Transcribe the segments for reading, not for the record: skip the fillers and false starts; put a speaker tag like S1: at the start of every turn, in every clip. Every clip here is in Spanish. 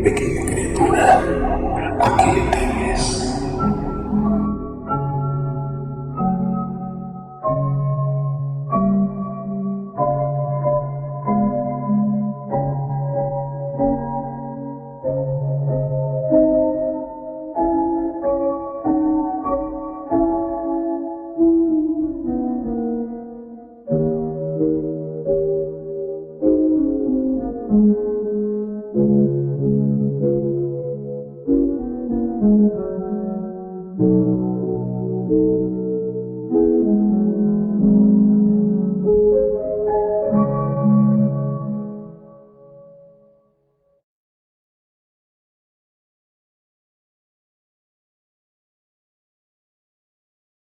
S1: Pequeña criatura, ¿a qué le temes?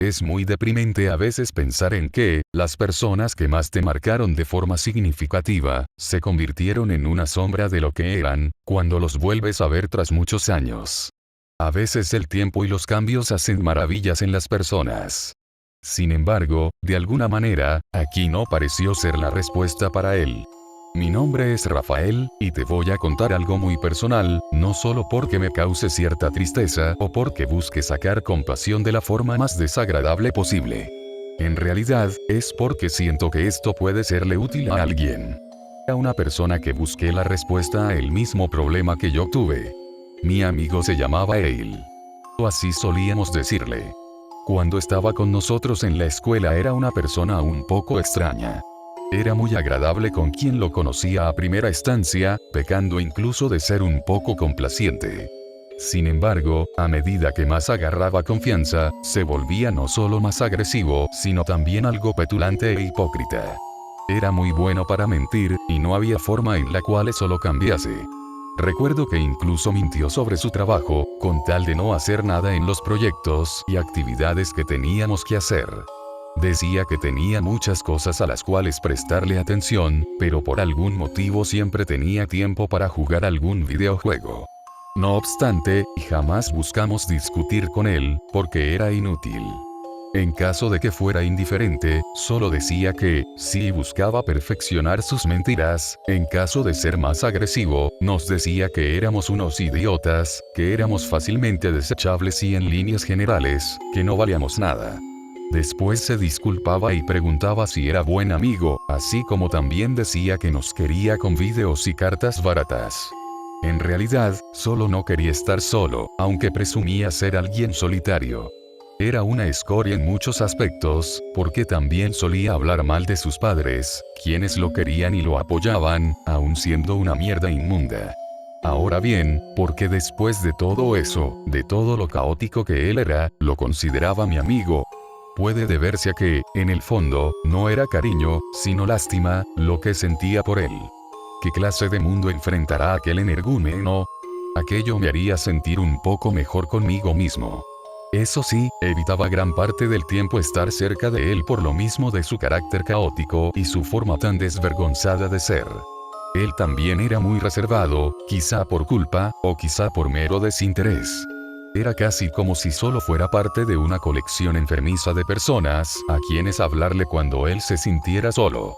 S2: Es muy deprimente a veces pensar en que, las personas que más te marcaron de forma significativa, se convirtieron en una sombra de lo que eran, cuando los vuelves a ver tras muchos años. A veces el tiempo y los cambios hacen maravillas en las personas. Sin embargo, de alguna manera, aquí no pareció ser la respuesta para él. Mi nombre es Rafael, y te voy a contar algo muy personal, no solo porque me cause cierta tristeza o porque busque sacar compasión de la forma más desagradable posible. En realidad, es porque siento que esto puede serle útil a alguien. A una persona que busque la respuesta a el mismo problema que yo tuve. Mi amigo se llamaba Eil. O así solíamos decirle. Cuando estaba con nosotros en la escuela era una persona un poco extraña. Era muy agradable con quien lo conocía a primera instancia, pecando incluso de ser un poco complaciente. Sin embargo, a medida que más agarraba confianza, se volvía no solo más agresivo, sino también algo petulante e hipócrita. Era muy bueno para mentir, y no había forma en la cual eso lo cambiase. Recuerdo que incluso mintió sobre su trabajo, con tal de no hacer nada en los proyectos y actividades que teníamos que hacer. Decía que tenía muchas cosas a las cuales prestarle atención, pero por algún motivo siempre tenía tiempo para jugar algún videojuego. No obstante, jamás buscamos discutir con él, porque era inútil. En caso de que fuera indiferente, solo decía que, si buscaba perfeccionar sus mentiras, en caso de ser más agresivo, nos decía que éramos unos idiotas, que éramos fácilmente desechables y en líneas generales, que no valíamos nada. Después se disculpaba y preguntaba si era buen amigo, así como también decía que nos quería con videos y cartas baratas. En realidad, solo no quería estar solo, aunque presumía ser alguien solitario. Era una escoria en muchos aspectos, porque también solía hablar mal de sus padres, quienes lo querían y lo apoyaban, aun siendo una mierda inmunda. Ahora bien, porque después de todo eso, de todo lo caótico que él era, lo consideraba mi amigo. Puede deberse a que, en el fondo, no era cariño, sino lástima, lo que sentía por él. ¿Qué clase de mundo enfrentará aquel energúmeno? Aquello me haría sentir un poco mejor conmigo mismo. Eso sí, evitaba gran parte del tiempo estar cerca de él por lo mismo de su carácter caótico y su forma tan desvergonzada de ser. Él también era muy reservado, quizá por culpa, o quizá por mero desinterés. Era casi como si solo fuera parte de una colección enfermiza de personas a quienes hablarle cuando él se sintiera solo.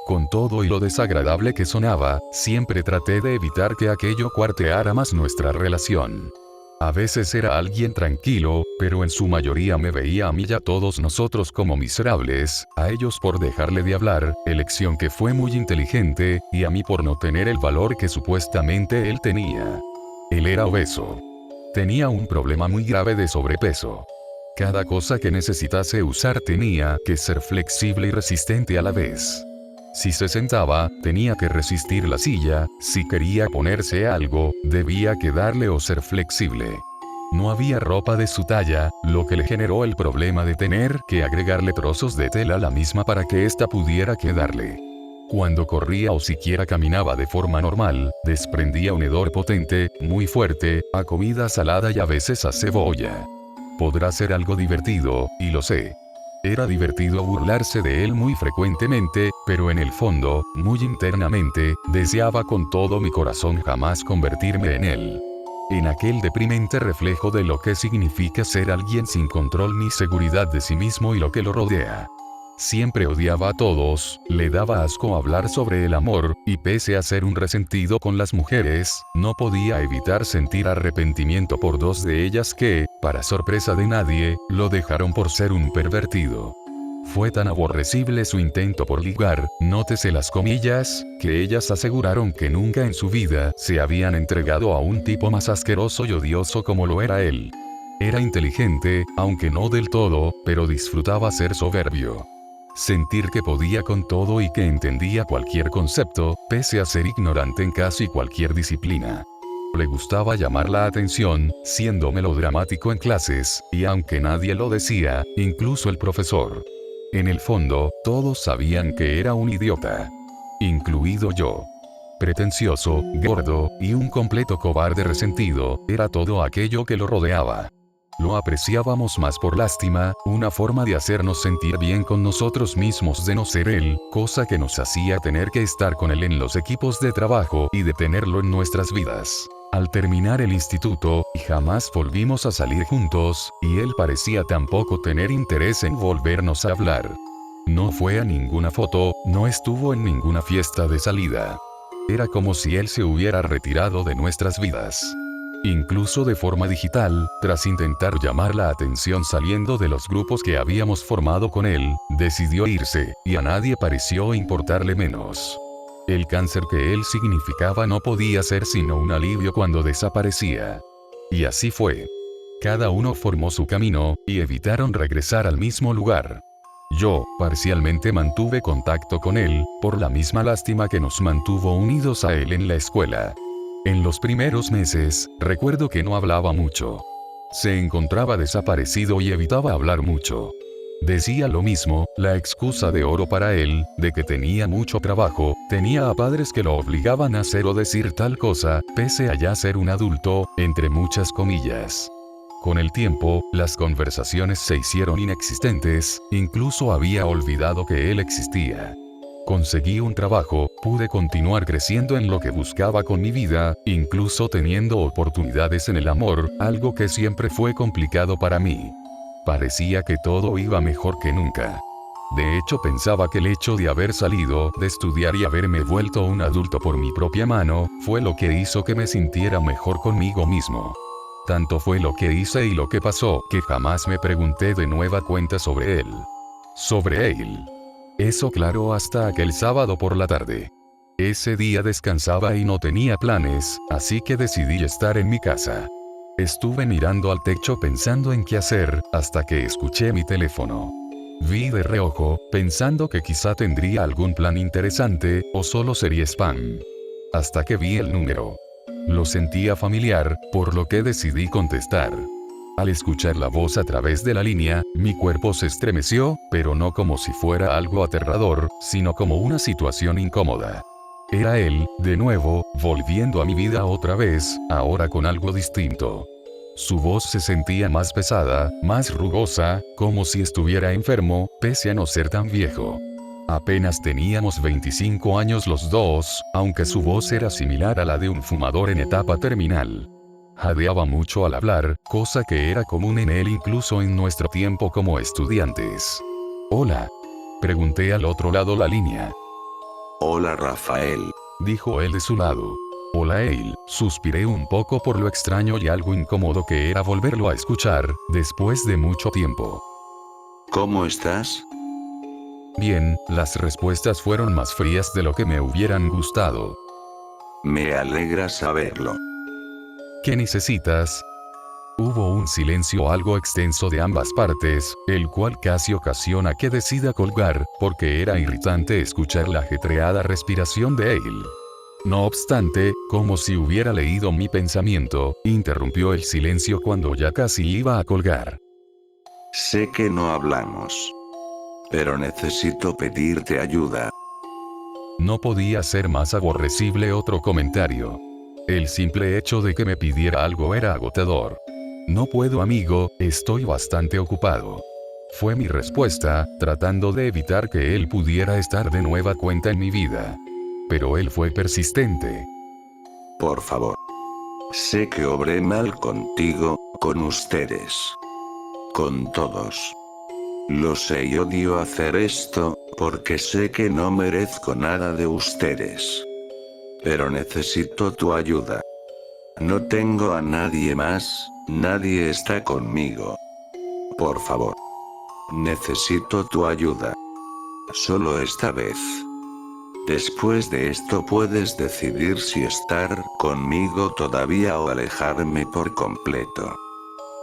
S2: Con todo y lo desagradable que sonaba, siempre traté de evitar que aquello cuarteara más nuestra relación. A veces era alguien tranquilo, pero en su mayoría me veía a mí y a todos nosotros como miserables, a ellos por dejarle de hablar, elección que fue muy inteligente, y a mí por no tener el valor que supuestamente él tenía. Él era obeso. Tenía un problema muy grave de sobrepeso. Cada cosa que necesitase usar tenía que ser flexible y resistente a la vez. Si se sentaba, tenía que resistir la silla, si quería ponerse algo, debía quedarle o ser flexible. No había ropa de su talla, lo que le generó el problema de tener que agregarle trozos de tela a la misma para que ésta pudiera quedarle. Cuando corría o siquiera caminaba de forma normal, desprendía un hedor potente, muy fuerte, a comida salada y a veces a cebolla. Podrá ser algo divertido, y lo sé. Era divertido burlarse de él muy frecuentemente, pero en el fondo, muy internamente, deseaba con todo mi corazón jamás convertirme en él. En aquel deprimente reflejo de lo que significa ser alguien sin control ni seguridad de sí mismo y lo que lo rodea. Siempre odiaba a todos, le daba asco hablar sobre el amor, y pese a ser un resentido con las mujeres, no podía evitar sentir arrepentimiento por dos de ellas que, para sorpresa de nadie, lo dejaron por ser un pervertido. Fue tan aborrecible su intento por ligar, nótese las comillas, que ellas aseguraron que nunca en su vida se habían entregado a un tipo más asqueroso y odioso como lo era él. Era inteligente, aunque no del todo, pero disfrutaba ser soberbio. Sentir que podía con todo y que entendía cualquier concepto, pese a ser ignorante en casi cualquier disciplina. Le gustaba llamar la atención, siendo melodramático en clases, y aunque nadie lo decía, incluso el profesor. En el fondo, todos sabían que era un idiota. Incluido yo. Pretencioso, gordo, y un completo cobarde resentido, era todo aquello que lo rodeaba. Lo apreciábamos más por lástima, una forma de hacernos sentir bien con nosotros mismos de no ser él, cosa que nos hacía tener que estar con él en los equipos de trabajo y de tenerlo en nuestras vidas. Al terminar el instituto, jamás volvimos a salir juntos, y él parecía tampoco tener interés en volvernos a hablar. No fue a ninguna foto, no estuvo en ninguna fiesta de salida. Era como si él se hubiera retirado de nuestras vidas. Incluso de forma digital, tras intentar llamar la atención saliendo de los grupos que habíamos formado con él, decidió irse, y a nadie pareció importarle menos. El cáncer que él significaba no podía ser sino un alivio cuando desaparecía. Y así fue. Cada uno formó su camino, y evitaron regresar al mismo lugar. Yo, parcialmente mantuve contacto con él, por la misma lástima que nos mantuvo unidos a él en la escuela. En los primeros meses, recuerdo que no hablaba mucho. Se encontraba desaparecido y evitaba hablar mucho. Decía lo mismo, la excusa de oro para él, de que tenía mucho trabajo, tenía a padres que lo obligaban a hacer o decir tal cosa, pese a ya ser un adulto, entre muchas comillas. Con el tiempo, las conversaciones se hicieron inexistentes, incluso había olvidado que él existía. Conseguí un trabajo, pude continuar creciendo en lo que buscaba con mi vida, incluso teniendo oportunidades en el amor, algo que siempre fue complicado para mí. Parecía que todo iba mejor que nunca. De hecho pensaba que el hecho de haber salido de estudiar y haberme vuelto un adulto por mi propia mano, fue lo que hizo que me sintiera mejor conmigo mismo. Tanto fue lo que hice y lo que pasó, que jamás me pregunté de nueva cuenta sobre él. Sobre él. Eso claro hasta aquel sábado por la tarde. Ese día descansaba y no tenía planes, así que decidí estar en mi casa. Estuve mirando al techo pensando en qué hacer, hasta que escuché mi teléfono. Vi de reojo, pensando que quizá tendría algún plan interesante, o solo sería spam. Hasta que vi el número. Lo sentía familiar, por lo que decidí contestar. Al escuchar la voz a través de la línea, mi cuerpo se estremeció, pero no como si fuera algo aterrador, sino como una situación incómoda. Era él, de nuevo, volviendo a mi vida otra vez, ahora con algo distinto. Su voz se sentía más pesada, más rugosa, como si estuviera enfermo, pese a no ser tan viejo. Apenas teníamos 25 años los dos, aunque su voz era similar a la de un fumador en etapa terminal. Jadeaba mucho al hablar, cosa que era común en él incluso en nuestro tiempo como estudiantes. «Hola», pregunté al otro lado la línea.
S1: Hola Rafael,
S2: dijo él de su lado. Hola él, suspiré un poco por lo extraño y algo incómodo que era volverlo a escuchar, después de mucho tiempo.
S1: ¿Cómo estás?
S2: Bien, las respuestas fueron más frías de lo que me hubieran gustado.
S1: Me alegra saberlo.
S2: ¿Qué necesitas? Hubo un silencio algo extenso de ambas partes, el cual casi ocasiona que decida colgar, porque era irritante escuchar la ajetreada respiración de él. No obstante, como si hubiera leído mi pensamiento, interrumpió el silencio cuando ya casi iba a colgar.
S1: Sé que no hablamos, pero necesito pedirte ayuda.
S2: No podía ser más aborrecible otro comentario. El simple hecho de que me pidiera algo era agotador. No puedo, amigo, estoy bastante ocupado. Fue mi respuesta, tratando de evitar que él pudiera estar de nueva cuenta en mi vida. Pero él fue persistente.
S1: Por favor. Sé que obré mal contigo, con ustedes. Con todos. Lo sé y odio hacer esto, porque sé que no merezco nada de ustedes. Pero necesito tu ayuda. No tengo a nadie más, nadie está conmigo. Por favor. Necesito tu ayuda. Solo esta vez. Después de esto puedes decidir si estar conmigo todavía o alejarme por completo.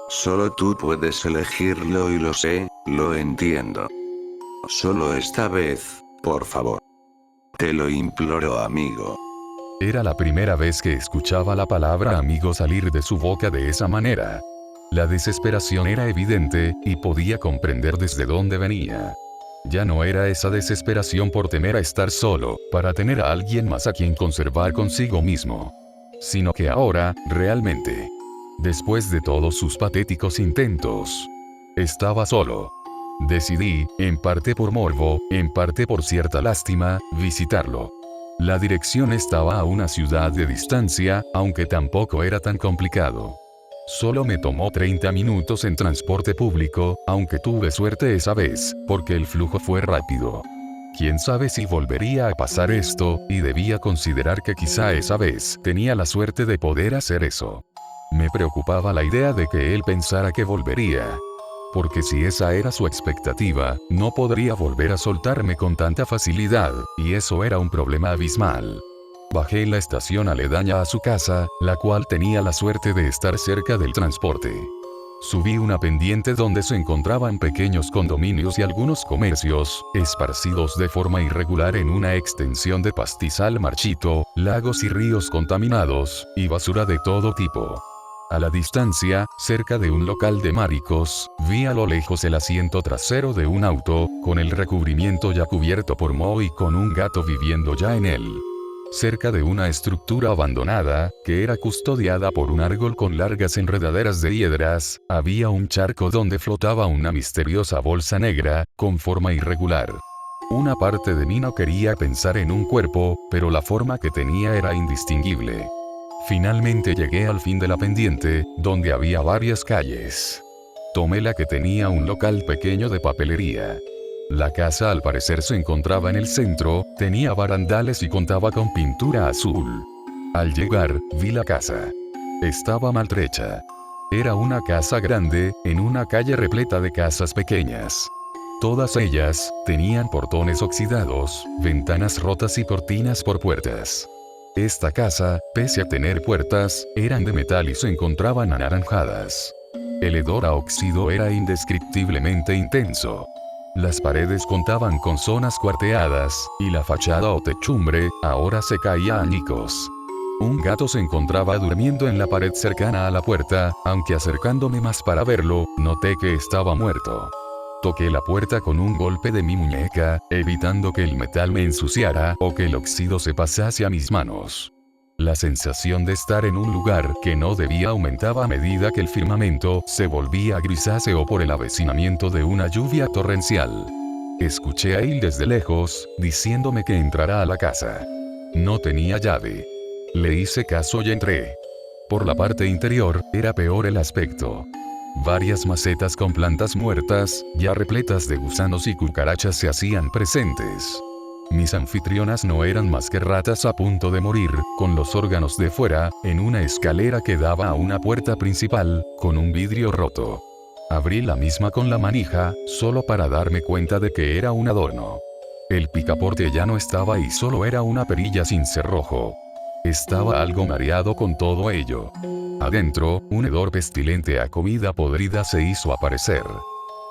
S1: Solo tú puedes elegirlo y lo sé, lo entiendo. Solo esta vez, por favor. Te lo imploro, amigo.
S2: Era la primera vez que escuchaba la palabra amigo salir de su boca de esa manera. La desesperación era evidente, y podía comprender desde dónde venía. Ya no era esa desesperación por temer a estar solo, para tener a alguien más a quien conservar consigo mismo. Sino que ahora, realmente, después de todos sus patéticos intentos, estaba solo. Decidí, en parte por morbo, en parte por cierta lástima, visitarlo. La dirección estaba a una ciudad de distancia, aunque tampoco era tan complicado. Solo me tomó 30 minutos en transporte público, aunque tuve suerte esa vez, porque el flujo fue rápido. Quién sabe si volvería a pasar esto, y debía considerar que quizá esa vez tenía la suerte de poder hacer eso. Me preocupaba la idea de que él pensara que volvería. Porque si esa era su expectativa, no podría volver a soltarme con tanta facilidad, y eso era un problema abismal. Bajé en la estación aledaña a su casa, la cual tenía la suerte de estar cerca del transporte. Subí una pendiente donde se encontraban pequeños condominios y algunos comercios, esparcidos de forma irregular en una extensión de pastizal marchito, lagos y ríos contaminados, y basura de todo tipo. A la distancia, cerca de un local de maricos, vi a lo lejos el asiento trasero de un auto, con el recubrimiento ya cubierto por moho y con un gato viviendo ya en él. Cerca de una estructura abandonada, que era custodiada por un árbol con largas enredaderas de hiedras, había un charco donde flotaba una misteriosa bolsa negra, con forma irregular. Una parte de mí no quería pensar en un cuerpo, pero la forma que tenía era indistinguible. Finalmente llegué al fin de la pendiente, donde había varias calles. Tomé la que tenía un local pequeño de papelería. La casa al parecer se encontraba en el centro, tenía barandales y contaba con pintura azul. Al llegar, vi la casa. Estaba maltrecha. Era una casa grande, en una calle repleta de casas pequeñas. Todas ellas tenían portones oxidados, ventanas rotas y cortinas por puertas. Esta casa, pese a tener puertas, eran de metal y se encontraban anaranjadas. El hedor a óxido era indescriptiblemente intenso. Las paredes contaban con zonas cuarteadas, y la fachada o techumbre, ahora se caía a añicos. Un gato se encontraba durmiendo en la pared cercana a la puerta, aunque acercándome más para verlo, noté que estaba muerto. Toqué la puerta con un golpe de mi muñeca, evitando que el metal me ensuciara o que el óxido se pasase a mis manos. La sensación de estar en un lugar que no debía aumentaba a medida que el firmamento se volvía grisáceo por el avecinamiento de una lluvia torrencial. Escuché a él desde lejos, diciéndome que entrara a la casa. No tenía llave. Le hice caso y entré. Por la parte interior, era peor el aspecto. Varias macetas con plantas muertas, ya repletas de gusanos y cucarachas se hacían presentes. Mis anfitrionas no eran más que ratas a punto de morir, con los órganos de fuera, en una escalera que daba a una puerta principal, con un vidrio roto. Abrí la misma con la manija, solo para darme cuenta de que era un adorno. El picaporte ya no estaba y solo era una perilla sin cerrojo. Estaba algo mareado con todo ello. Adentro, un hedor pestilente a comida podrida se hizo aparecer.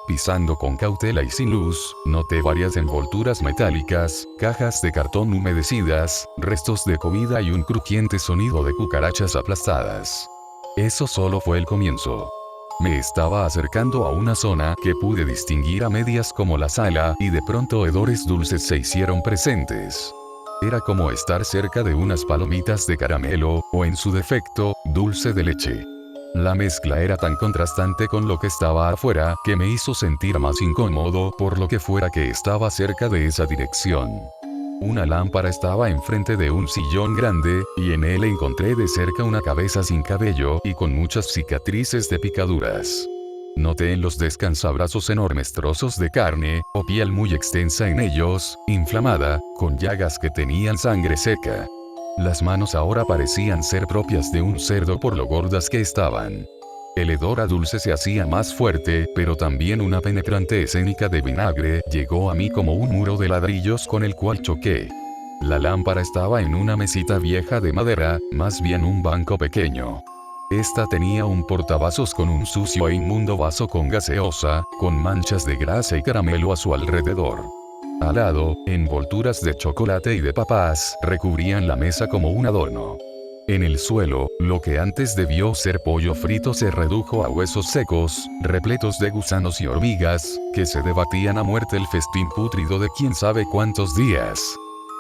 S2: Pisando con cautela y sin luz, noté varias envolturas metálicas, cajas de cartón humedecidas, restos de comida y un crujiente sonido de cucarachas aplastadas. Eso solo fue el comienzo. Me estaba acercando a una zona que pude distinguir a medias como la sala, y de pronto hedores dulces se hicieron presentes. Era como estar cerca de unas palomitas de caramelo, o en su defecto, dulce de leche. La mezcla era tan contrastante con lo que estaba afuera, que me hizo sentir más incómodo por lo que fuera que estaba cerca de esa dirección. Una lámpara estaba enfrente de un sillón grande, y en él encontré de cerca una cabeza sin cabello y con muchas cicatrices de picaduras. Noté en los descansabrazos enormes trozos de carne, o piel muy extensa en ellos, inflamada, con llagas que tenían sangre seca. Las manos ahora parecían ser propias de un cerdo por lo gordas que estaban. El hedor a dulce se hacía más fuerte, pero también una penetrante escénica de vinagre llegó a mí como un muro de ladrillos con el cual choqué. La lámpara estaba en una mesita vieja de madera, más bien un banco pequeño. Esta tenía un portavasos con un sucio e inmundo vaso con gaseosa, con manchas de grasa y caramelo a su alrededor. Al lado, envolturas de chocolate y de papas recubrían la mesa como un adorno. En el suelo, lo que antes debió ser pollo frito se redujo a huesos secos, repletos de gusanos y hormigas, que se debatían a muerte el festín pútrido de quién sabe cuántos días.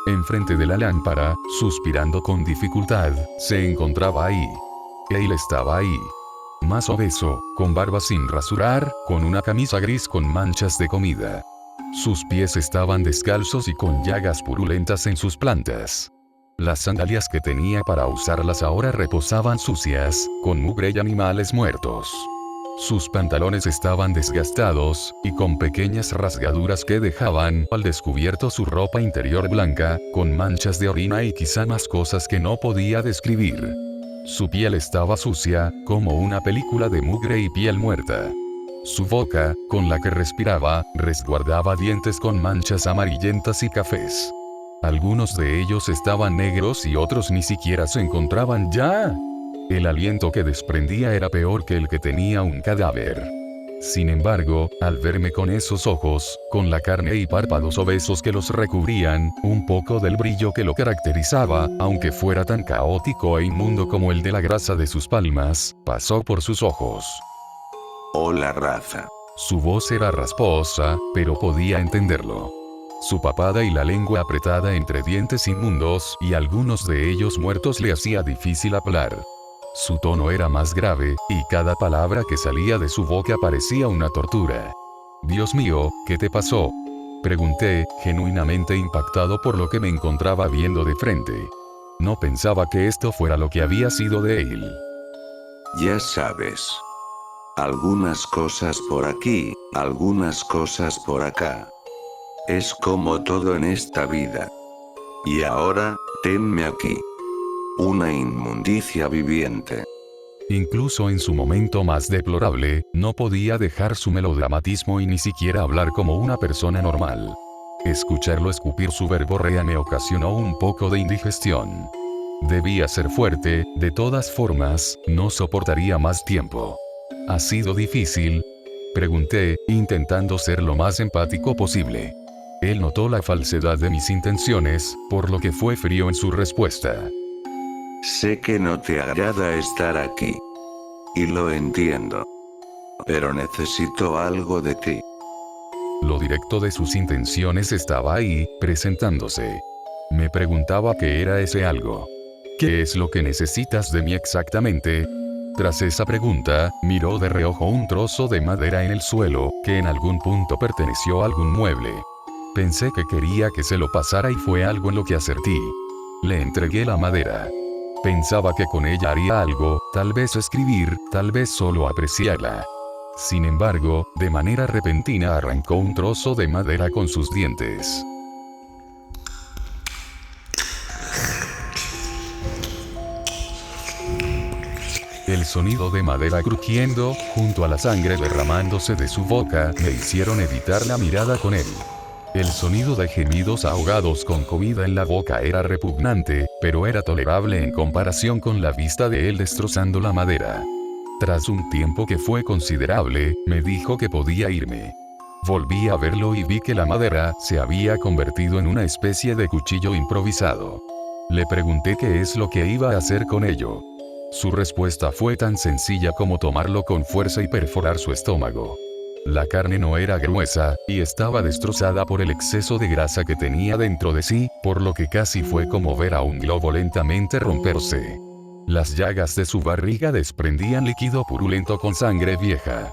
S2: Enfrente de la lámpara, suspirando con dificultad, se encontraba ahí. Él estaba ahí. Más obeso, con barba sin rasurar, con una camisa gris con manchas de comida. Sus pies estaban descalzos y con llagas purulentas en sus plantas. Las sandalias que tenía para usarlas ahora reposaban sucias, con mugre y animales muertos. Sus pantalones estaban desgastados, y con pequeñas rasgaduras que dejaban al descubierto su ropa interior blanca, con manchas de orina y quizá más cosas que no podía describir. Su piel estaba sucia, como una película de mugre y piel muerta. Su boca, con la que respiraba, resguardaba dientes con manchas amarillentas y cafés. Algunos de ellos estaban negros y otros ni siquiera se encontraban ya. El aliento que desprendía era peor que el que tenía un cadáver. Sin embargo, al verme con esos ojos, con la carne y párpados obesos que los recubrían, un poco del brillo que lo caracterizaba, aunque fuera tan caótico e inmundo como el de la grasa de sus palmas, pasó por sus ojos.
S1: Hola, Rafa.
S2: Su voz era rasposa, pero podía entenderlo. Su papada y la lengua apretada entre dientes inmundos y algunos de ellos muertos le hacía difícil hablar. Su tono era más grave, y cada palabra que salía de su boca parecía una tortura. «Dios mío, ¿qué te pasó?», pregunté, genuinamente impactado por lo que me encontraba viendo de frente. No pensaba que esto fuera lo que había sido de él.
S1: Ya sabes. Algunas cosas por aquí, algunas cosas por acá. Es como todo en esta vida. Y ahora, tenme aquí. Una inmundicia viviente.
S2: Incluso en su momento más deplorable, no podía dejar su melodramatismo y ni siquiera hablar como una persona normal. Escucharlo escupir su verborrea me ocasionó un poco de indigestión. Debía ser fuerte, de todas formas, no soportaría más tiempo. ¿Ha sido difícil?, pregunté, intentando ser lo más empático posible. Él notó la falsedad de mis intenciones, por lo que fue frío en su respuesta.
S1: Sé que no te agrada estar aquí. Y lo entiendo. Pero necesito algo de ti.
S2: Lo directo de sus intenciones estaba ahí, presentándose. Me preguntaba qué era ese algo. ¿Qué es lo que necesitas de mí exactamente? Tras esa pregunta, miró de reojo un trozo de madera en el suelo, que en algún punto perteneció a algún mueble. Pensé que quería que se lo pasara y fue algo en lo que acertí. Le entregué la madera. Pensaba que con ella haría algo, tal vez escribir, tal vez solo apreciarla. Sin embargo, de manera repentina arrancó un trozo de madera con sus dientes. El sonido de madera crujiendo, junto a la sangre derramándose de su boca, me hicieron evitar la mirada con él. El sonido de gemidos ahogados con comida en la boca era repugnante, pero era tolerable en comparación con la vista de él destrozando la madera. Tras un tiempo que fue considerable, me dijo que podía irme. Volví a verlo y vi que la madera se había convertido en una especie de cuchillo improvisado. Le pregunté qué es lo que iba a hacer con ello. Su respuesta fue tan sencilla como tomarlo con fuerza y perforar su estómago. La carne no era gruesa, y estaba destrozada por el exceso de grasa que tenía dentro de sí, por lo que casi fue como ver a un globo lentamente romperse. Las llagas de su barriga desprendían líquido purulento con sangre vieja.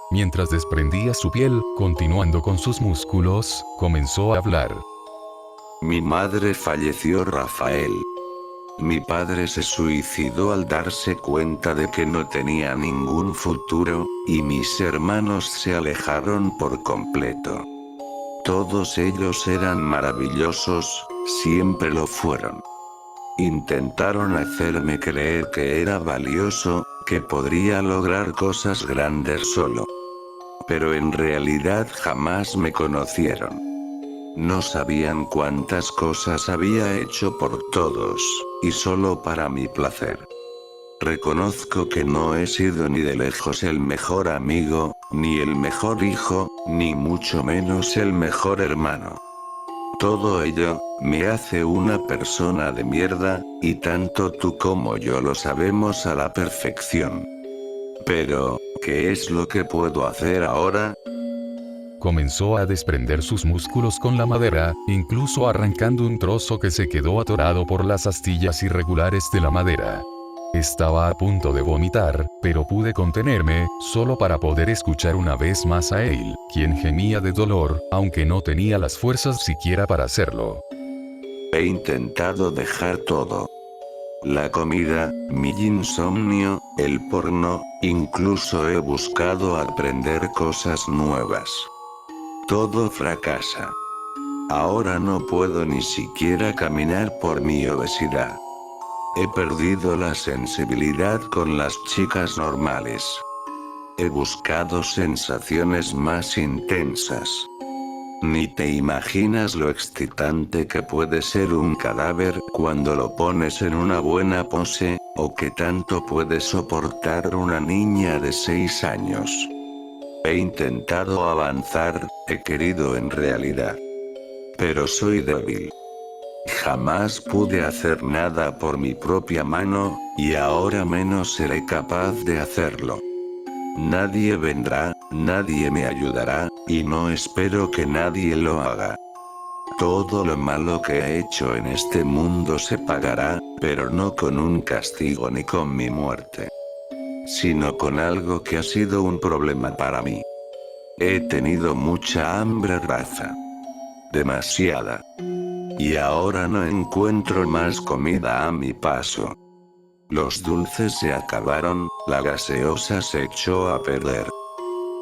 S2: Mientras desprendía su piel, continuando con sus músculos, comenzó a hablar.
S1: Mi madre falleció, Rafael. Mi padre se suicidó al darse cuenta de que no tenía ningún futuro, y mis hermanos se alejaron por completo. Todos ellos eran maravillosos, siempre lo fueron. Intentaron hacerme creer que era valioso, que podría lograr cosas grandes solo. Pero en realidad jamás me conocieron. No sabían cuántas cosas había hecho por todos, y solo para mi placer. Reconozco que no he sido ni de lejos el mejor amigo, ni el mejor hijo, ni mucho menos el mejor hermano. Todo ello me hace una persona de mierda, y tanto tú como yo lo sabemos a la perfección. Pero, ¿qué es lo que puedo hacer ahora?
S2: Comenzó a desprender sus músculos con la madera, incluso arrancando un trozo que se quedó atorado por las astillas irregulares de la madera. Estaba a punto de vomitar, pero pude contenerme, solo para poder escuchar una vez más a él, quien gemía de dolor, aunque no tenía las fuerzas siquiera para hacerlo.
S1: He intentado dejar todo. La comida, mi insomnio, el porno, incluso he buscado aprender cosas nuevas. Todo fracasa. Ahora no puedo ni siquiera caminar por mi obesidad. He perdido la sensibilidad con las chicas normales. He buscado sensaciones más intensas. Ni te imaginas lo excitante que puede ser un cadáver cuando lo pones en una buena pose, o qué tanto puede soportar una niña de 6 años. He intentado avanzar, he querido en realidad. Pero soy débil. Jamás pude hacer nada por mi propia mano, y ahora menos seré capaz de hacerlo. Nadie vendrá, nadie me ayudará, y no espero que nadie lo haga. Todo lo malo que he hecho en este mundo se pagará, pero no con un castigo ni con mi muerte, sino con algo que ha sido un problema para mí. He tenido mucha hambre, Rafa. Demasiada. Y ahora no encuentro más comida a mi paso. Los dulces se acabaron, la gaseosa se echó a perder.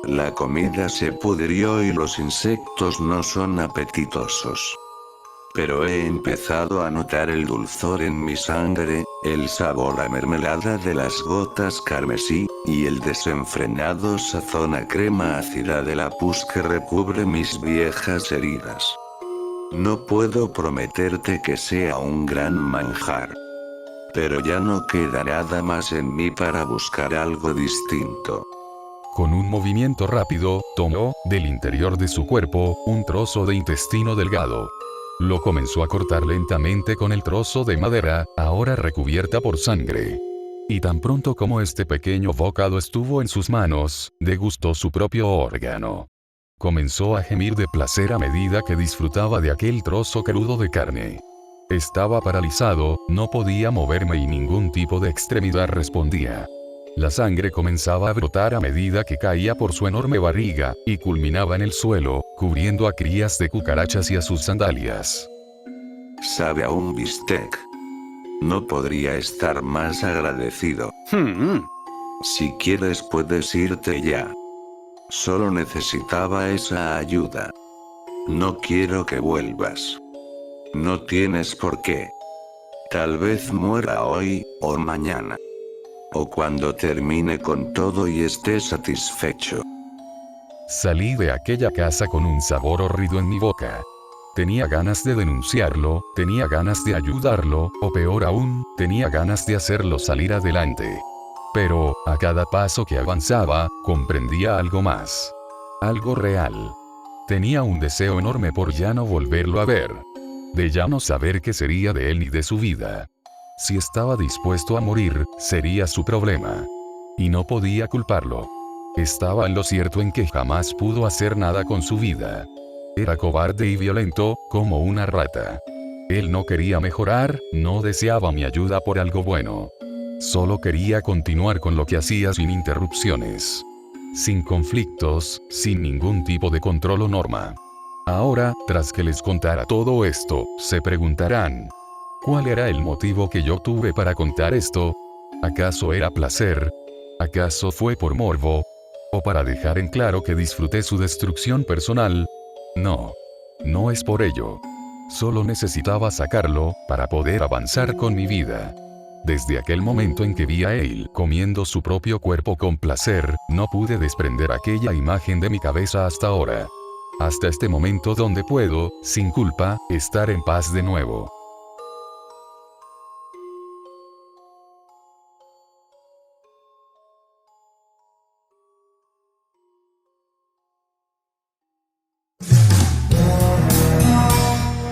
S1: La comida se pudrió y los insectos no son apetitosos. Pero he empezado a notar el dulzor en mi sangre, el sabor a mermelada de las gotas carmesí, y el desenfrenado sazón a crema ácida de la pus que recubre mis viejas heridas. No puedo prometerte que sea un gran manjar. Pero ya no queda nada más en mí para buscar algo distinto.
S2: Con un movimiento rápido, tomó, del interior de su cuerpo, un trozo de intestino delgado. Lo comenzó a cortar lentamente con el trozo de madera, ahora recubierta por sangre. Y tan pronto como este pequeño bocado estuvo en sus manos, degustó su propio órgano. Comenzó a gemir de placer a medida que disfrutaba de aquel trozo crudo de carne. Estaba paralizado, no podía moverme y ningún tipo de extremidad respondía. La sangre comenzaba a brotar a medida que caía por su enorme barriga, y culminaba en el suelo, cubriendo a crías de cucarachas y a sus sandalias.
S1: Sabe a un bistec. No podría estar más agradecido. Si quieres puedes irte ya. Solo necesitaba esa ayuda. No quiero que vuelvas. No tienes por qué. Tal vez muera hoy, o mañana. O cuando termine con todo y esté satisfecho.
S2: Salí de aquella casa con un sabor horrido en mi boca. Tenía ganas de denunciarlo, tenía ganas de ayudarlo, o peor aún, tenía ganas de hacerlo salir adelante. Pero, a cada paso que avanzaba, comprendía algo más. Algo real. Tenía un deseo enorme por ya no volverlo a ver. De ya no saber qué sería de él ni de su vida. Si estaba dispuesto a morir, sería su problema. Y no podía culparlo. Estaba en lo cierto en que jamás pudo hacer nada con su vida. Era cobarde y violento, como una rata. Él no quería mejorar, no deseaba mi ayuda por algo bueno. Solo quería continuar con lo que hacía sin interrupciones. Sin conflictos, sin ningún tipo de control o norma. Ahora, tras que les contara todo esto, se preguntarán: ¿Cuál era el motivo que yo tuve para contar esto? ¿Acaso era placer? ¿Acaso fue por morbo? ¿O para dejar en claro que disfruté su destrucción personal? No. No es por ello. Solo necesitaba sacarlo, para poder avanzar con mi vida. Desde aquel momento en que vi a él comiendo su propio cuerpo con placer, no pude desprender aquella imagen de mi cabeza hasta ahora. Hasta este momento donde puedo, sin culpa, estar en paz de nuevo.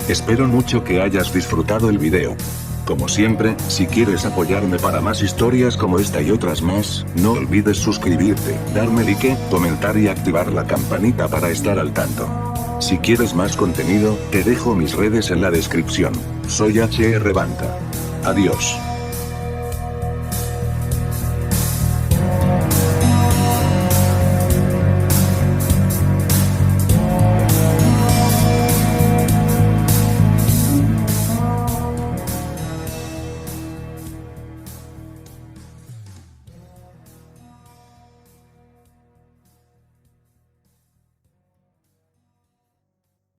S1: Espero mucho que hayas disfrutado el video. Como siempre, si quieres apoyarme para más historias como esta y otras más, no olvides suscribirte, darme like, comentar y activar la campanita para estar al tanto. Si quieres más contenido, te dejo mis redes en la descripción. Soy HR Banta. Adiós.